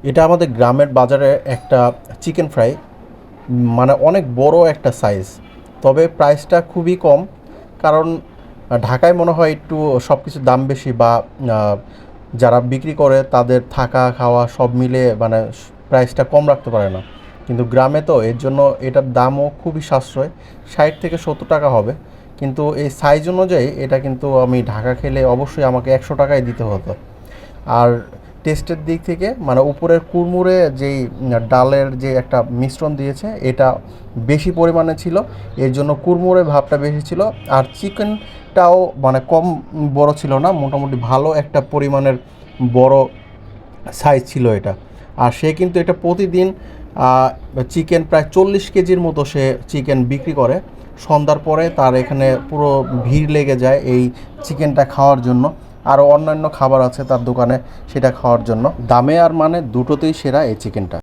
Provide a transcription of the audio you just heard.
এটা আমাদের গ্রামের বাজারে একটা চিকেন ফ্রাই, মানে অনেক বড় একটা সাইজ। তবে প্রাইসটা খুবই কম, কারণ ঢাকায় মনে হয় একটু সব কিছুর দাম বেশি, বা যারা বিক্রি করে তাদের থাকা খাওয়া সব মিলে মানে প্রাইসটা কম রাখতে পারে না। কিন্তু গ্রামে তো এর জন্য এটার দামও খুবই সাশ্রয়, 60 থেকে 70 টাকা হবে। কিন্তু এই সাইজ অনুযায়ী এটা কিন্তু আমি ঢাকা খেলে অবশ্যই আমাকে 100 টাকায় দিতে হতো। আর টেস্টের দিক থেকে মানে উপরের কুড়মুড়ে যেই ডালের যে একটা মিশ্রণ দিয়েছে এটা বেশি পরিমাণে ছিল, এর জন্য কুড়মুড়ে ভাবটা বেশি ছিল। আর চিকেনটাও মানে কম বড় ছিল না, মোটামুটি ভালো একটা পরিমাণের বড় সাইজ ছিল এটা। আর সে কিন্তু এটা প্রতিদিন চিকেন প্রায় 40 কেজির মতো সে চিকেন বিক্রি করে। সন্ধ্যার পরে তার এখানে পুরো ভিড় লেগে যায় এই চিকেনটা খাওয়ার জন্য। আরও অন্যান্য খাবার আছে তার দোকানে, সেটা খাওয়ার জন্য। দামে আর মানে দুটোতেই সেরা এই চিকেনটা।